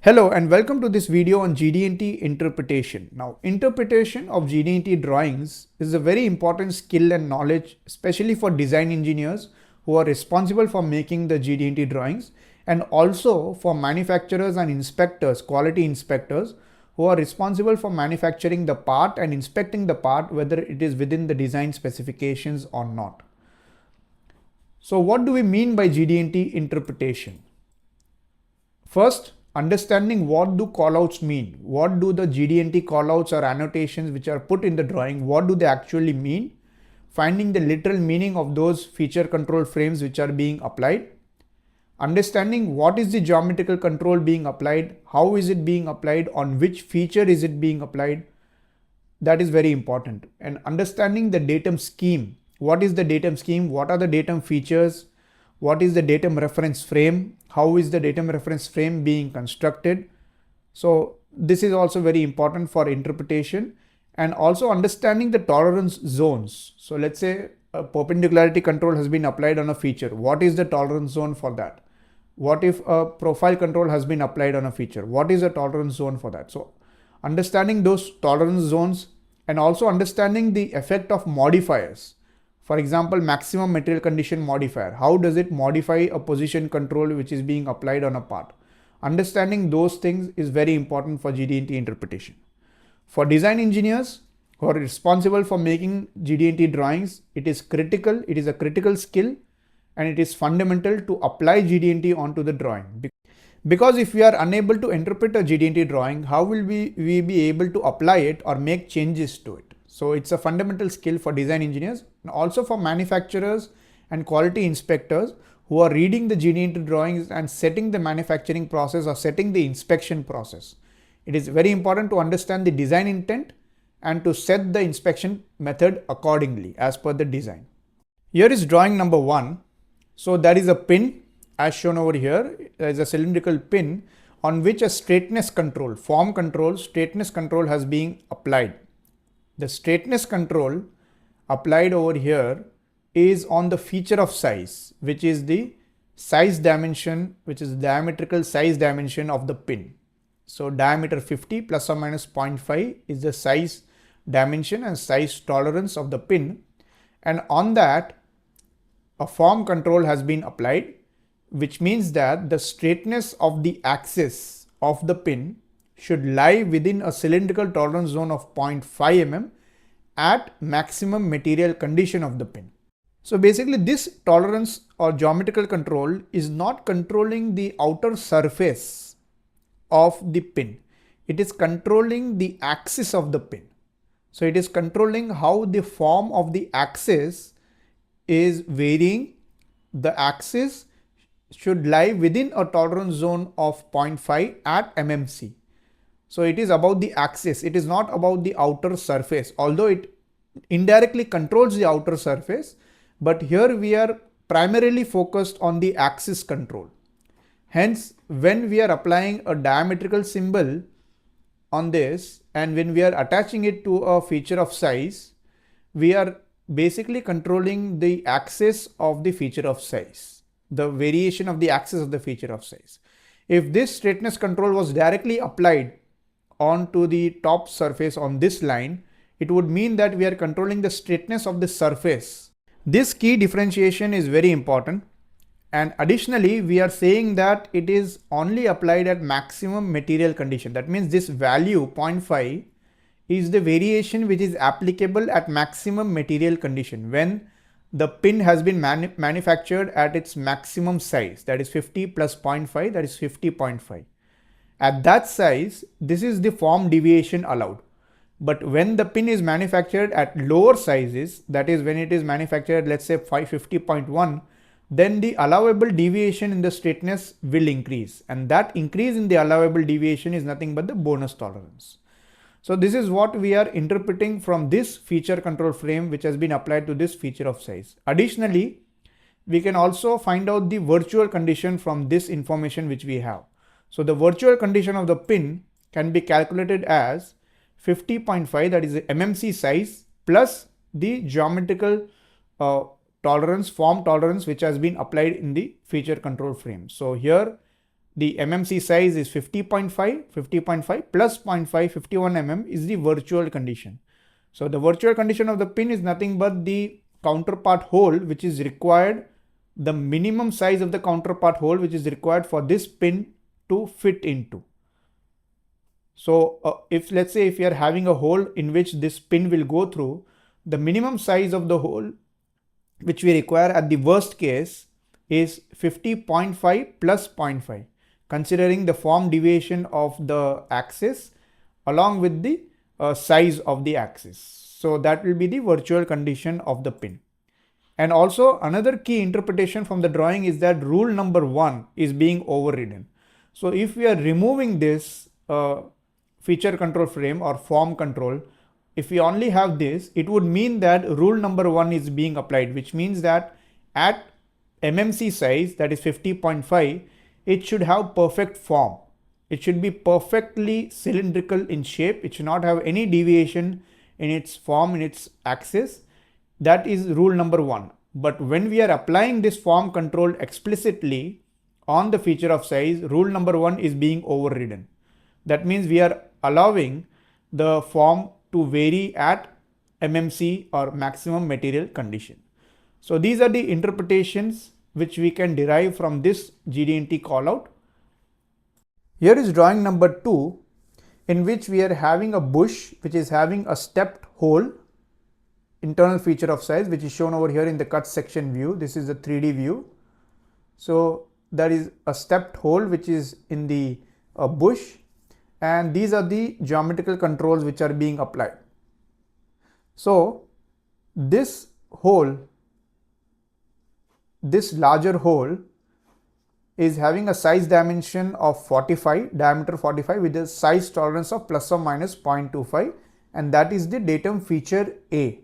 Hello and welcome to this video on GD&T interpretation. Now, interpretation of GD&T drawings is a very important skill and knowledge, especially for design engineers who are responsible for making the GD&T drawings, and also for manufacturers and inspectors, quality inspectors, who are responsible for manufacturing the part and inspecting the part whether it is within the design specifications or not. So what do we mean by GD&T interpretation? First, understanding what do callouts mean. What do the GD&T callouts or annotations which are put in the drawing, what do they actually mean? Finding the literal meaning of those feature control frames which are being applied. Understanding what is the geometrical control being applied, how is it being applied, on which feature is it being applied. That is very important. And understanding the datum scheme. What is the datum scheme? What are the datum features? What is the datum reference frame? How is the datum reference frame being constructed? So this is also very important for interpretation, and also understanding the tolerance zones. So let's say a perpendicularity control has been applied on a feature. What is the tolerance zone for that? What if a profile control has been applied on a feature? What is the tolerance zone for that? So understanding those tolerance zones and also understanding the effect of modifiers. For example, maximum material condition modifier. How does it modify a position control which is being applied on a part? Understanding those things is very important for GD&T interpretation. For design engineers who are responsible for making GD&T drawings, it is critical, it is a critical skill, and it is fundamental to apply GD&T onto the drawing. Because if we are unable to interpret a GD&T drawing, how will we be able to apply it or make changes to it? So it's a fundamental skill for design engineers and also for manufacturers and quality inspectors who are reading the GD&T drawings and setting the manufacturing process or setting the inspection process. It is very important to understand the design intent and to set the inspection method accordingly as per the design. Here is drawing number 1. So that is a pin as shown over here. There is a cylindrical pin on which a straightness control, form control, straightness control has been applied. The straightness control applied over here is on the feature of size, which is the size dimension, which is diametrical size dimension of the pin. So diameter 50 plus or minus 0.5 is the size dimension and size tolerance of the pin. And on that, a form control has been applied, which means that the straightness of the axis of the pin should lie within a cylindrical tolerance zone of 0.5 mm at maximum material condition of the pin. So basically this tolerance or geometrical control is not controlling the outer surface of the pin. It is controlling the axis of the pin. So it is controlling how the form of the axis is varying. The axis should lie within a tolerance zone of 0.5 at mmc. So it is about the axis, it is not about the outer surface, although it indirectly controls the outer surface, but here we are primarily focused on the axis control. Hence, when we are applying a diametrical symbol on this and when we are attaching it to a feature of size, we are basically controlling the axis of the feature of size, the variation of the axis of the feature of size. If this straightness control was directly applied onto the top surface on this line, it would mean that we are controlling the straightness of the surface. This key differentiation is very important, and additionally we are saying that it is only applied at maximum material condition. That means this value 0.5 is the variation which is applicable at maximum material condition when the pin has been manufactured at its maximum size, that is 50 plus 0.5, that is 50.5. At that size, this is the form deviation allowed. But when the pin is manufactured at lower sizes, that is when it is manufactured, let's say 550.1, then the allowable deviation in the straightness will increase. And that increase in the allowable deviation is nothing but the bonus tolerance. So this is what we are interpreting from this feature control frame which has been applied to this feature of size. Additionally, we can also find out the virtual condition from this information which we have. So the virtual condition of the pin can be calculated as 50.5, that is the mmc size, plus the geometrical tolerance, form tolerance which has been applied in the feature control frame. So here the MMC size is 50.5 plus 0.5, 51 mm is the virtual condition. So the virtual condition of the pin is nothing but the counterpart hole which is required, the minimum size of the counterpart hole which is required for this pin to fit into. So if let's say if you are having a hole in which this pin will go through, the minimum size of the hole which we require at the worst case is 50.5 plus 0.5, considering the form deviation of the axis along with the size of the axis. So that will be the virtual condition of the pin. And also another key interpretation from the drawing is that rule number 1 is being overridden. So if we are removing this feature control frame or form control, if we only have this, it would mean that rule number 1 is being applied, which means that at MMC size, that is 50.5, it should have perfect form. It should be perfectly cylindrical in shape. It should not have any deviation in its form, in its axis. That is rule number 1. But when we are applying this form control explicitly on the feature of size, rule number 1 is being overridden. That means we are allowing the form to vary at MMC or maximum material condition. So these are the interpretations which we can derive from this GD&T callout. Here is drawing number 2, in which we are having a bush which is having a stepped hole, internal feature of size, which is shown over here in the cut section view. This is the 3D view. So there is a stepped hole which is in the bush, and these are the geometrical controls which are being applied. So this hole, this larger hole is having a size dimension of 45, diameter 45, with a size tolerance of plus or minus 0.25, and that is the datum feature A.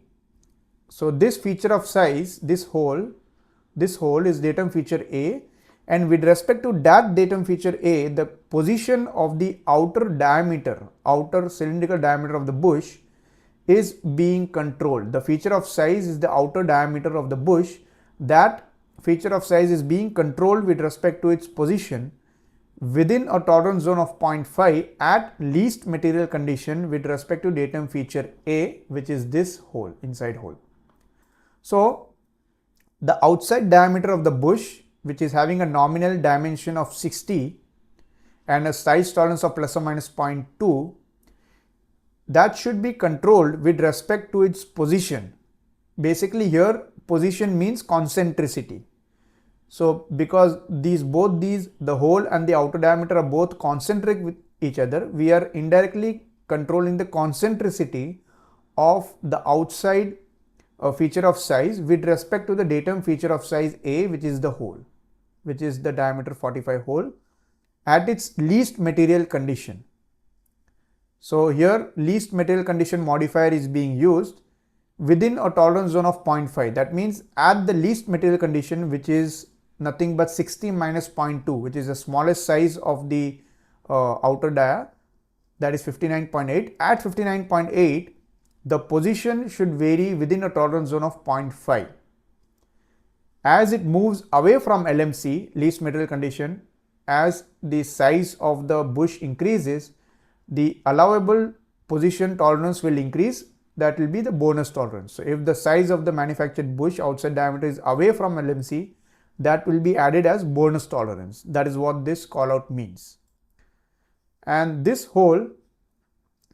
So this feature of size, this hole is datum feature A, and with respect to that datum feature A, the position of the outer diameter, outer cylindrical diameter of the bush is being controlled. The feature of size is the outer diameter of the bush. That feature of size is being controlled with respect to its position within a tolerance zone of 0.5 at least material condition with respect to datum feature A, which is this hole, inside hole. So the outside diameter of the bush, which is having a nominal dimension of 60 and a size tolerance of plus or minus 0.2, that should be controlled with respect to its position. Basically here position means concentricity. So because both these, the hole and the outer diameter, are both concentric with each other, we are indirectly controlling the concentricity of the outside feature of size with respect to the datum feature of size A, which is the hole, which is the diameter 45 hole, at its least material condition. So here least material condition modifier is being used within a tolerance zone of 0.5. That means at the least material condition, which is nothing but 60 minus 0.2, which is the smallest size of the outer dia, that is 59.8. At 59.8, the position should vary within a tolerance zone of 0.5. As it moves away from LMC, least material condition, as the size of the bush increases, the allowable position tolerance will increase. That will be the bonus tolerance. So if the size of the manufactured bush outside diameter is away from LMC, that will be added as bonus tolerance. That is what this callout means. And this hole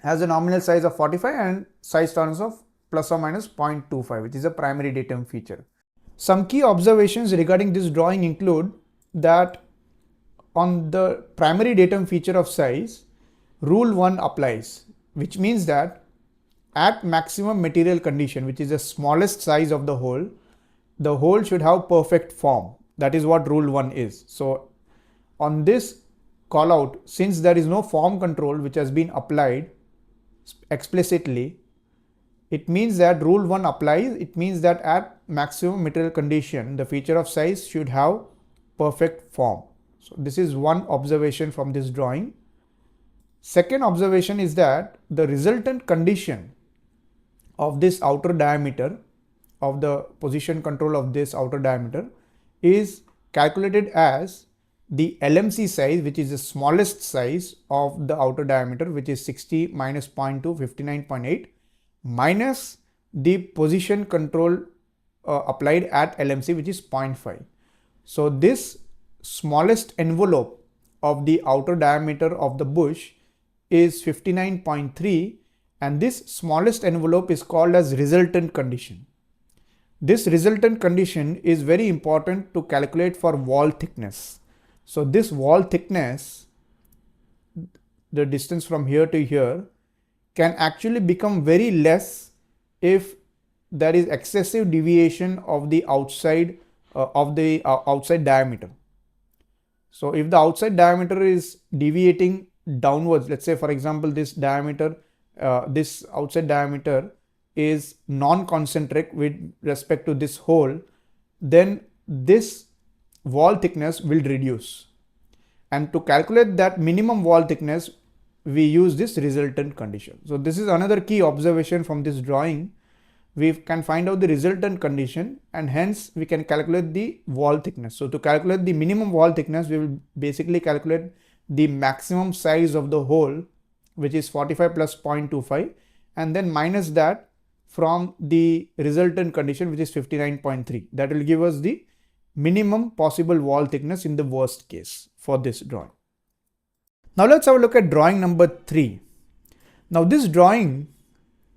has a nominal size of 45 and size tolerance of plus or minus 0.25, which is a primary datum feature. Some key observations regarding this drawing include that on the primary datum feature of size, rule 1 applies, which means that at maximum material condition, which is the smallest size of the hole should have perfect form. That is what rule 1 is. So on this callout, since there is no form control which has been applied explicitly, it means that rule 1 applies. It means that at maximum material condition, the feature of size should have perfect form. So this is one observation from this drawing. Second observation is that the resultant condition of this outer diameter, of the position control of this outer diameter, is calculated as the LMC size, which is the smallest size of the outer diameter, which is 60 minus 0.2, 59.8, minus the position control applied at LMC, which is 0.5. So this smallest envelope of the outer diameter of the bush is 59.3, and this smallest envelope is called as resultant condition. This resultant condition is very important to calculate for wall thickness. So this wall thickness, the distance from here to here, can actually become very less if there is excessive deviation of the outside outside diameter. So if the outside diameter is deviating downwards, let's say for example this diameter, this outside diameter is non-concentric with respect to this hole, then this wall thickness will reduce. And to calculate that minimum wall thickness, we use this resultant condition. So this is another key observation from this drawing. We can find out the resultant condition and hence we can calculate the wall thickness. So to calculate the minimum wall thickness, we will basically calculate the maximum size of the hole, which is 45 plus 0.25, and then minus that from the resultant condition, which is 59.3. That will give us the minimum possible wall thickness in the worst case for this drawing. Now let's have a look at drawing number 3. Now this drawing,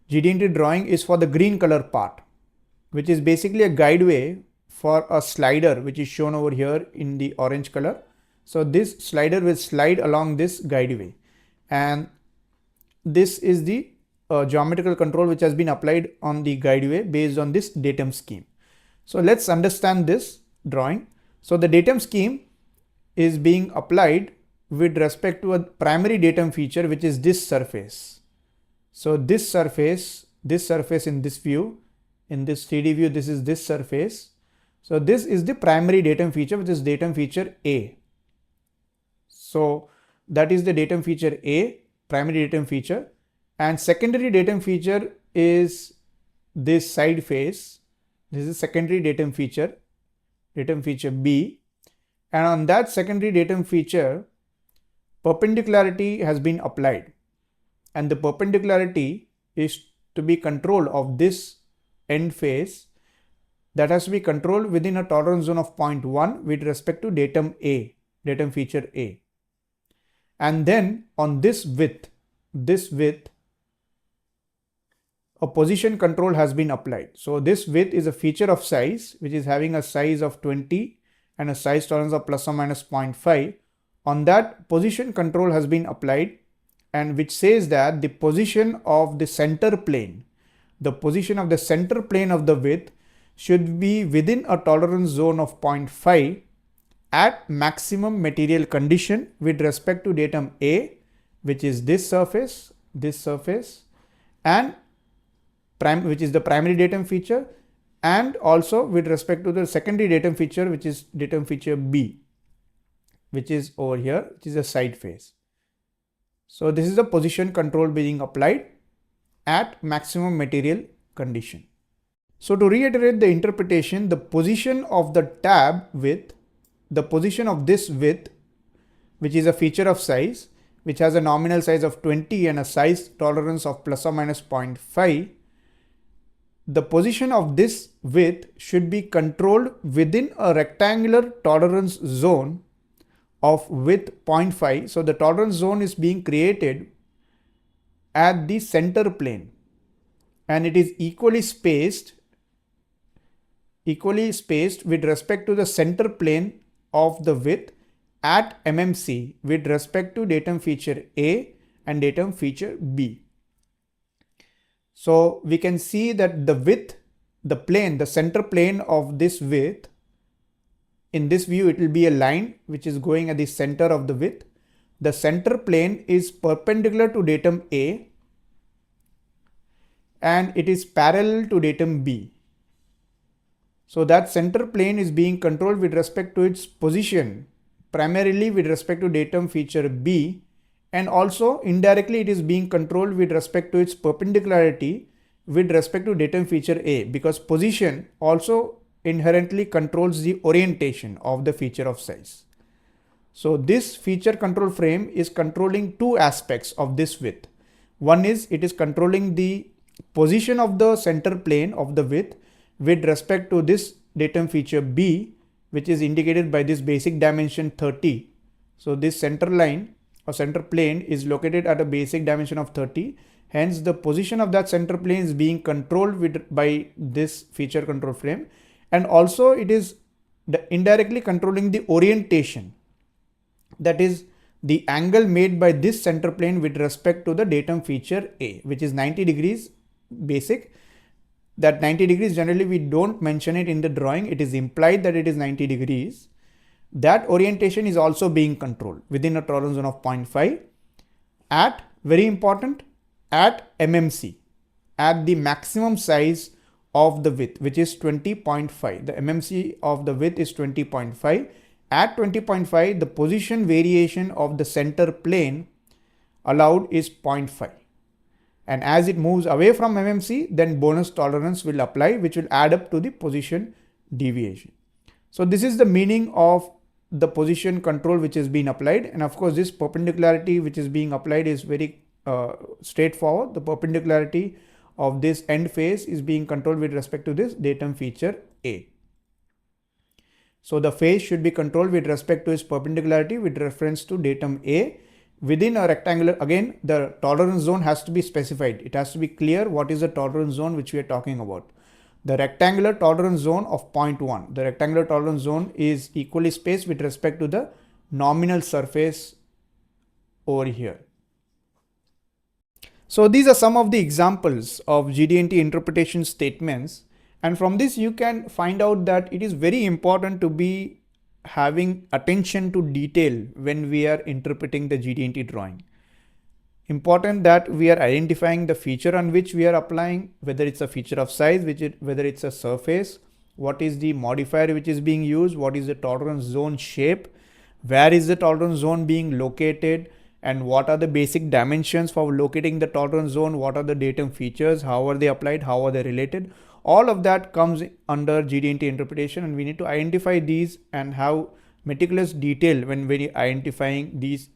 GD&T drawing, is for the green color part, which is basically a guideway for a slider, which is shown over here in the orange color. So this slider will slide along this guideway, and this is the geometrical control which has been applied on the guideway based on this datum scheme. So let's understand this drawing. So the datum scheme is being applied with respect to a primary datum feature, which is this surface. So this surface in this view, in this 3D view, this is this surface. So this is the primary datum feature, which is datum feature A. So that is the datum feature A, primary datum feature, and secondary datum feature is this side face. This is secondary datum feature B, and on that secondary datum feature, perpendicularity has been applied, and the perpendicularity is to be control of this end face, that has to be controlled within a tolerance zone of 0.1 with respect to datum A, datum feature A. And then on this width, a position control has been applied. So this width is a feature of size, which is having a size of 20 and a size tolerance of plus or minus 0.5. On that, position control has been applied, and which says that the position of the center plane, the position of the center plane of the width should be within a tolerance zone of 0.5 at maximum material condition with respect to datum A, which is this surface, and which is the primary datum feature, and also with respect to the secondary datum feature, which is datum feature B, which is over here, which is a side face. So this is the position control being applied at maximum material condition. So to reiterate the interpretation, the position of the tab width, the position of this width, which is a feature of size, which has a nominal size of 20 and a size tolerance of plus or minus 0.5, the position of this width should be controlled within a rectangular tolerance zone of width 0.5. So the tolerance zone is being created at the center plane, and it is equally spaced with respect to the center plane of the width at MMC with respect to datum feature A and datum feature B. So we can see that the width, the plane, the center plane of this width, in this view it will be a line which is going at the center of the width. The center plane is perpendicular to datum A and it is parallel to datum B. So that center plane is being controlled with respect to its position, primarily with respect to datum feature B, and also indirectly it is being controlled with respect to its perpendicularity with respect to datum feature A, because position also inherently controls the orientation of the feature of size. So this feature control frame is controlling two aspects of this width. One is it is controlling the position of the center plane of the width with respect to this datum feature B, which is indicated by this basic dimension 30. So this center line or center plane is located at a basic dimension of 30. Hence the position of that center plane is being controlled by this feature control frame, and also it is indirectly controlling the orientation, that is the angle made by this center plane with respect to the datum feature A, which is 90 degrees basic. That 90 degrees, generally we don't mention it in the drawing, it is implied that it is 90 degrees. That orientation is also being controlled within a tolerance zone of 0.5 at, very important, at MMC, at the maximum size of the width, which is 20.5. The MMC of the width is 20.5. At 20.5, the position variation of the center plane allowed is 0.5. And as it moves away from MMC, then bonus tolerance will apply, which will add up to the position deviation. So this is the meaning of the position control which has been applied. And of course, this perpendicularity which is being applied is very straightforward. The perpendicularity of this end face is being controlled with respect to this datum feature A. So the face should be controlled with respect to its perpendicularity with reference to datum A within a rectangular. Again, the tolerance zone has to be specified. It has to be clear what is the tolerance zone which we are talking about. The rectangular tolerance zone of 0.1. The rectangular tolerance zone is equally spaced with respect to the nominal surface over here. So these are some of the examples of GD&T interpretation statements, and from this you can find out that it is very important to be having attention to detail when we are interpreting the GD&T drawing. Important that we are identifying the feature on which we are applying, whether it's a feature of size, whether it's a surface, what is the modifier which is being used, what is the tolerance zone shape, where is the tolerance zone being located, and what are the basic dimensions for locating the tolerance zone, what are the datum features, how are they applied, how are they related. All of that comes under GD&T interpretation, and we need to identify these and have meticulous detail when we're identifying these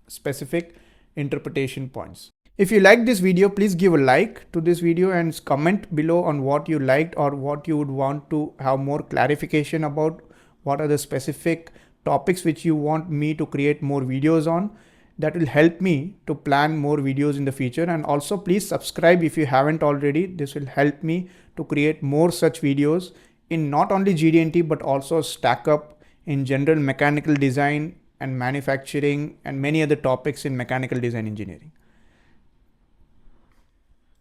specific interpretation points. If you like this video, please give a like to this video and comment below on what you liked or what you would want to have more clarification about, what are the specific topics which you want me to create more videos on. That will help me to plan more videos in the future. And also please subscribe if you haven't already. This will help me to create more such videos in not only GD&T but also stack up in general mechanical design and manufacturing and many other topics in mechanical design engineering.